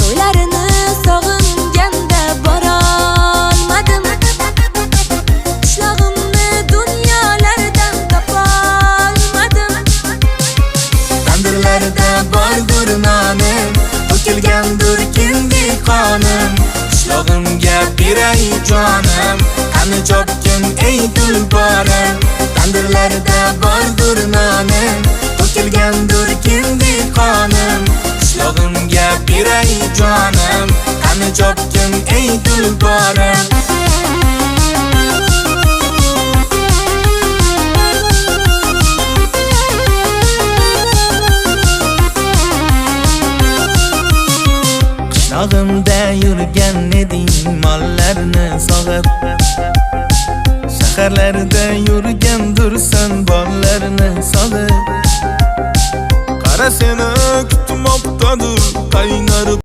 to'ylarini sog'inganda borolmadim. Qishlog'imni dunyolardan topolmadim. Tandirlarda bordur nonim, to'kilgandir kindi qonim. Qishlog'imga beray jonim, qani chopgin ey tulporim. Tandirlarda bordur nonim, to'kilgandir kindi qonim. Qishlog'imga beray jonim, qani chopgin ey tulporim. Qishlog'imda yurgan eding mollarni sog'ib, shaharlarda yurgandursan bollarni sog'ib. Qara seni kutmoqdadir qaynar